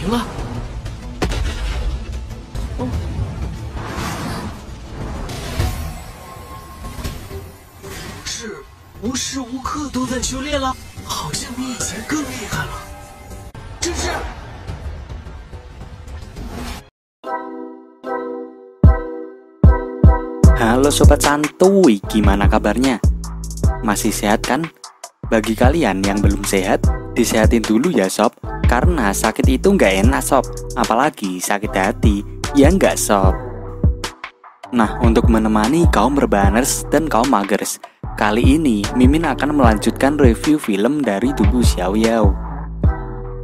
了。哦，是无时无刻都在修炼了，好像比以前更厉害了。这是。 Halo Sobat Santuy, gimana kabarnya? Masih sehat kan? Bagi kalian yang belum sehat, disehatin dulu ya sob. Karena sakit itu nggak enak sob, apalagi sakit hati, ya nggak sob. Nah, untuk menemani kaum berbaners dan kaum magers, kali ini Mimin akan melanjutkan review film dari Dugu Xiaoyao.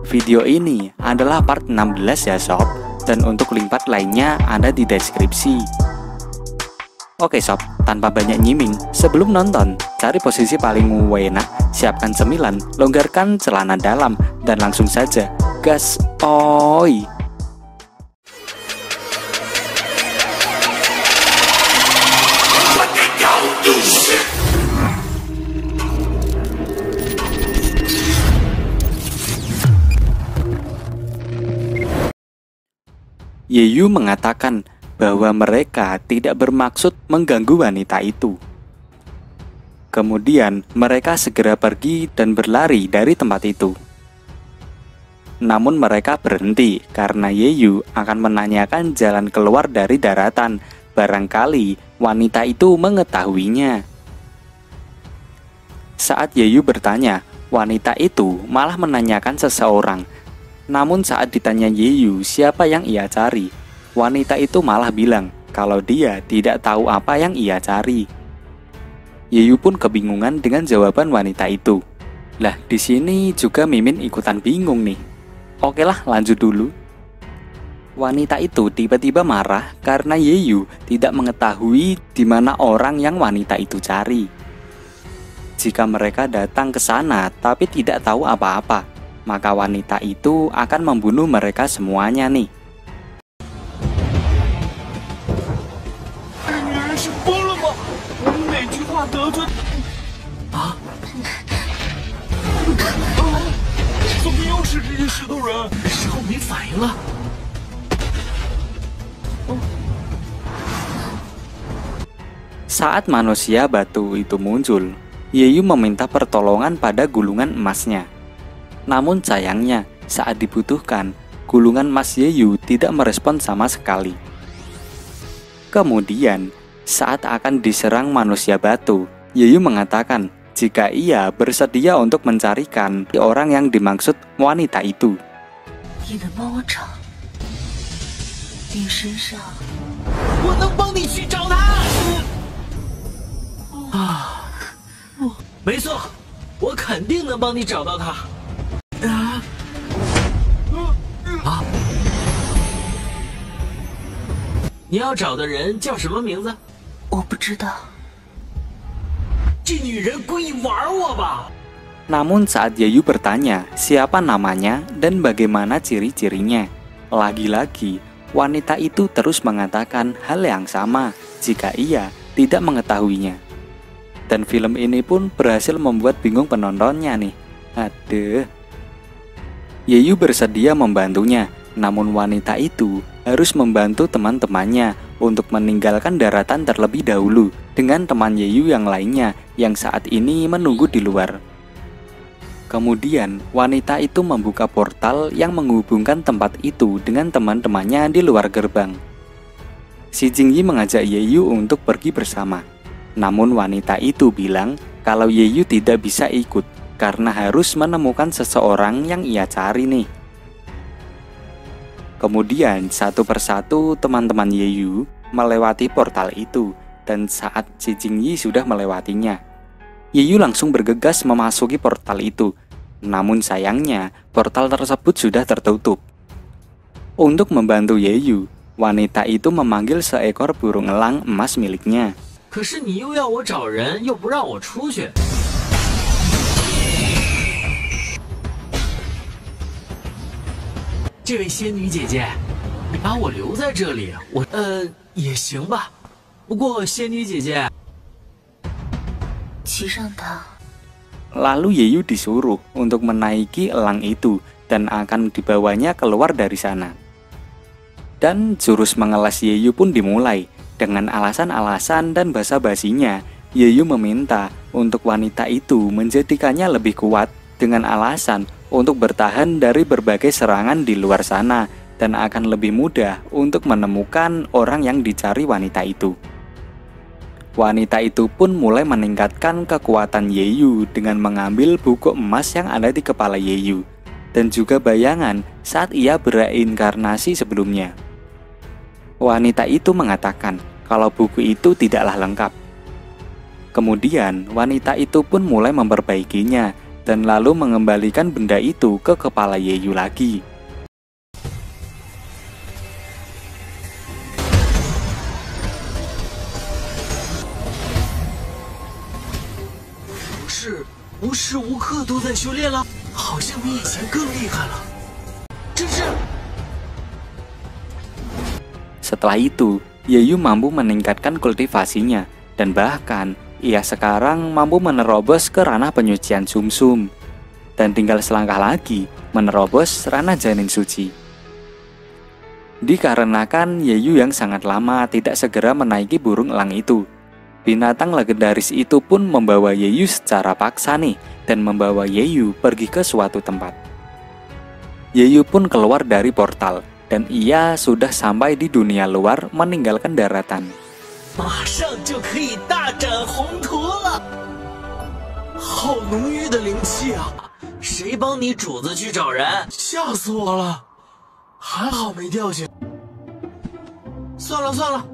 Video ini adalah part 16 ya sob, dan untuk link part lainnya ada di deskripsi. Oke sob, tanpa banyak nyiming, sebelum nonton, cari posisi paling enak, siapkan cemilan, longgarkan celana dalam, dan langsung saja, gas oi! Yeyu mengatakan bahwa mereka tidak bermaksud mengganggu wanita itu. Kemudian mereka segera pergi dan berlari dari tempat itu. Namun mereka berhenti karena Yeyu akan menanyakan jalan keluar dari daratan. Barangkali wanita itu mengetahuinya. Saat Yeyu bertanya, wanita itu malah menanyakan seseorang. Namun saat ditanya Yeyu siapa yang ia cari, wanita itu malah bilang kalau dia tidak tahu apa yang ia cari. Yeyu pun kebingungan dengan jawaban wanita itu. Lah, di sini juga Mimin ikutan bingung nih. Oke lah, lanjut dulu. Wanita itu tiba-tiba marah karena Yeyu tidak mengetahui di mana orang yang wanita itu cari. Jika mereka datang ke sana tapi tidak tahu apa-apa, maka wanita itu akan membunuh mereka semuanya nih. Saat manusia batu itu muncul, Yeyu meminta pertolongan pada gulungan emasnya. Namun sayangnya, saat dibutuhkan, gulungan emas Yeyu tidak merespon sama sekali. Kemudian, saat akan diserang manusia batu, Yeyu mengatakan jika ia bersedia untuk mencarikan orang yang dimaksud wanita itu.你要找的人叫什么名字？我不知道。这女人故意玩我吧？ Namun saat Yeyu bertanya siapa namanya dan bagaimana ciri-cirinya, lagi-lagi wanita itu terus mengatakan hal yang sama jika ia tidak mengetahuinya. Dan film ini pun berhasil membuat bingung penontonnya nih. Aduh. Yeyu bersedia membantunya, namun wanita itu harus membantu teman-temannya untuk meninggalkan daratan terlebih dahulu dengan teman Yeyu yang lainnya yang saat ini menunggu di luar. Kemudian wanita itu membuka portal yang menghubungkan tempat itu dengan teman-temannya di luar gerbang. Si Jingyi mengajak Yeyu untuk pergi bersama. Namun wanita itu bilang kalau Yeyu tidak bisa ikut karena harus menemukan seseorang yang ia cari nih. Kemudian satu persatu teman-teman Yeyu melewati portal itu, dan saat si Jingyi sudah melewatinya, Yeyu langsung bergegas memasuki portal itu. Namun sayangnya portal tersebut sudah tertutup. Untuk membantu Yeyu, wanita itu memanggil seekor burung elang emas miliknya. 可是你又要我找人，又不让我出去。这位仙女姐姐，你把我留在这里，也行吧。不过仙女姐姐，骑上它。 Lalu Yeyu disuruh untuk menaiki elang itu dan akan dibawanya keluar dari sana. Dan jurus mengelas Yeyu pun dimulai. Dengan alasan-alasan dan basa-basinya, Yeyu meminta untuk wanita itu menjadikannya lebih kuat dengan alasan untuk bertahan dari berbagai serangan di luar sana dan akan lebih mudah untuk menemukan orang yang dicari wanita itu. Wanita itu pun mulai meningkatkan kekuatan Yeyu dengan mengambil buku emas yang ada di kepala Yeyu dan juga bayangan saat ia bereinkarnasi sebelumnya. Wanita itu mengatakan kalau buku itu tidaklah lengkap. Kemudian wanita itu pun mulai memperbaikinya dan lalu mengembalikan benda itu ke kepala Yeyu lagi.无时无刻都在修炼了，好像比以前更厉害了。这是。Setelah itu, Yeyu mampu meningkatkan kultivasinya dan bahkan ia sekarang mampu menerobos ke ranah penyucian sumsum dan tinggal selangkah lagi menerobos ranah janin suci. Dikarenakan Yeyu yang sangat lama tidak segera menaiki burung elang itu, binatang legendaris itu pun membawa Yeyu secara paksa nih dan membawa Yeyu pergi ke suatu tempat. Yeyu pun keluar dari portal dan ia sudah sampai di dunia luar meninggalkan daratan. 马上就可以大展宏图了，好浓郁的灵气啊！谁帮你主子去找人？吓死我了，还好没掉下。算了算了。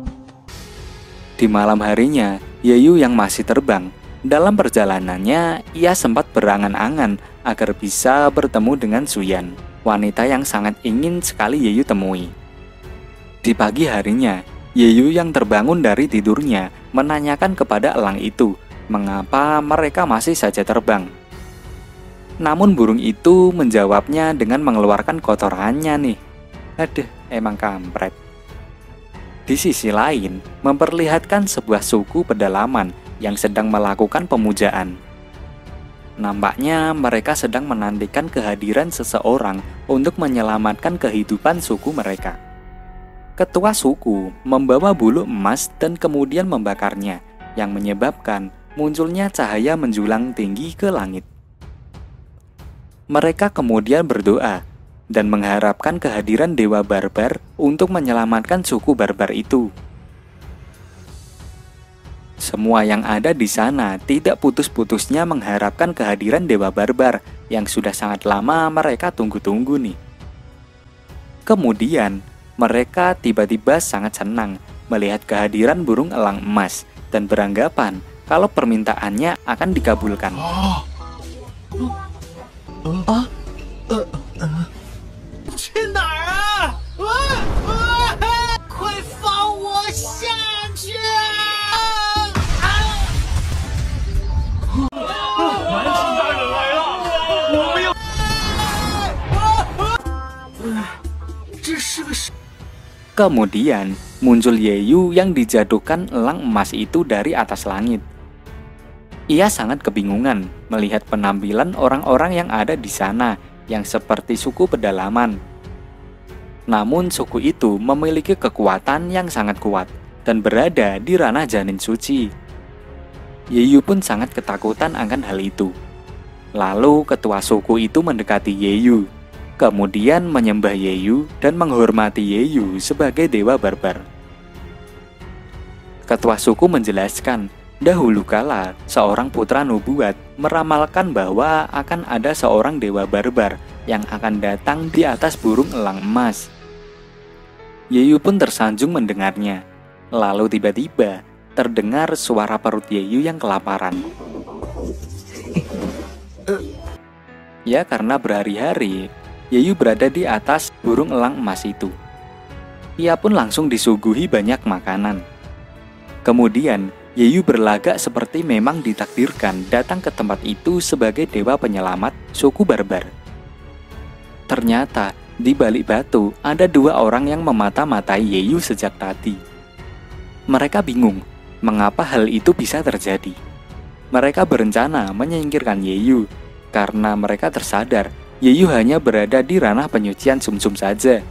Di malam harinya, Yeyu yang masih terbang. Dalam perjalanannya, ia sempat berangan-angan agar bisa bertemu dengan Suyan, wanita yang sangat ingin sekali Yeyu temui. Di pagi harinya, Yeyu yang terbangun dari tidurnya menanyakan kepada elang itu mengapa mereka masih saja terbang. Namun burung itu menjawabnya dengan mengeluarkan kotorannya nih. Aduh, emang kampret. Di sisi lain, memperlihatkan sebuah suku pedalaman yang sedang melakukan pemujaan. Nampaknya mereka sedang menantikan kehadiran seseorang untuk menyelamatkan kehidupan suku mereka. Ketua suku membawa bulu emas dan kemudian membakarnya, yang menyebabkan munculnya cahaya menjulang tinggi ke langit. Mereka kemudian berdoa dan mengharapkan kehadiran dewa barbar untuk menyelamatkan suku barbar itu. Semua yang ada di sana tidak putus-putusnya mengharapkan kehadiran dewa barbar yang sudah sangat lama mereka tunggu-tunggu nih. Kemudian, mereka tiba-tiba sangat senang melihat kehadiran burung elang emas dan beranggapan kalau permintaannya akan dikabulkan. Kemudian muncul Yeyu yang dijatuhkan elang emas itu dari atas langit. Ia sangat kebingungan melihat penampilan orang-orang yang ada di sana yang seperti suku pedalaman. Namun suku itu memiliki kekuatan yang sangat kuat dan berada di ranah janin suci. Yeyu pun sangat ketakutan akan hal itu. Lalu ketua suku itu mendekati Yeyu, kemudian menyembah Yeyu dan menghormati Yeyu sebagai dewa barbar. Ketua suku menjelaskan, dahulu kala seorang putra nubuat meramalkan bahwa akan ada seorang dewa barbar yang akan datang di atas burung elang emas. Yeyu pun tersanjung mendengarnya. Lalu tiba-tiba terdengar suara perut Yeyu yang kelaparan. Ya, karena berhari-hari Yeyu berada di atas burung elang emas itu. Ia pun langsung disuguhi banyak makanan. Kemudian, Yeyu berlagak seperti memang ditakdirkan datang ke tempat itu sebagai dewa penyelamat suku barbar. Ternyata, di balik batu ada dua orang yang memata-matai Yeyu sejak tadi. Mereka bingung mengapa hal itu bisa terjadi. Mereka berencana menyingkirkan Yeyu karena mereka tersadar Yeyu hanya berada di ranah penyucian sumsum saja.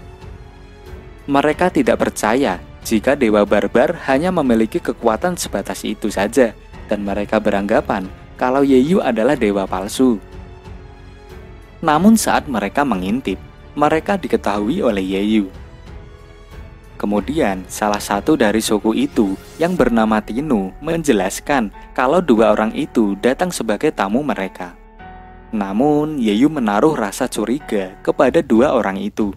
Mereka tidak percaya jika dewa barbar hanya memiliki kekuatan sebatas itu saja, dan mereka beranggapan kalau Yeyu adalah dewa palsu. Namun saat mereka mengintip, mereka diketahui oleh Yeyu. Kemudian salah satu dari suku itu yang bernama Tinu menjelaskan kalau dua orang itu datang sebagai tamu mereka. Namun Yeyu menaruh rasa curiga kepada dua orang itu.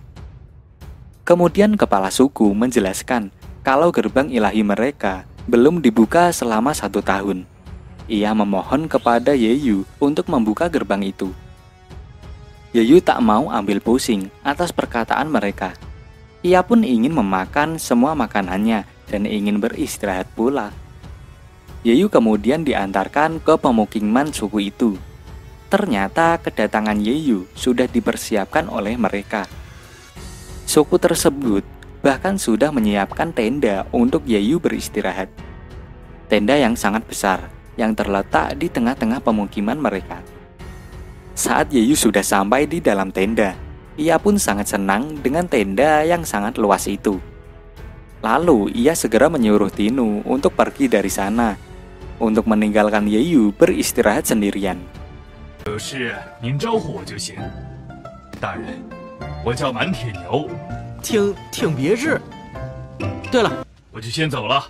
Kemudian kepala suku menjelaskan kalau gerbang ilahi mereka belum dibuka selama 1 tahun. Ia memohon kepada Yeyu untuk membuka gerbang itu. Yeyu tak mau ambil pusing atas perkataan mereka. Ia pun ingin memakan semua makanannya dan ingin beristirahat pula. Yeyu kemudian diantarkan ke pemukiman suku itu. Ternyata kedatangan Yeyu sudah dipersiapkan oleh mereka. Suku tersebut bahkan sudah menyiapkan tenda untuk Yeyu beristirahat. Tenda yang sangat besar yang terletak di tengah-tengah pemukiman mereka. Saat Yeyu sudah sampai di dalam tenda, ia pun sangat senang dengan tenda yang sangat luas itu. Lalu ia segera menyuruh Tinu untuk pergi dari sana, untuk meninggalkan Yeyu beristirahat sendirian. 有事您招呼我就行。大人，我叫满铁牛，挺别致。对了，我就先走了。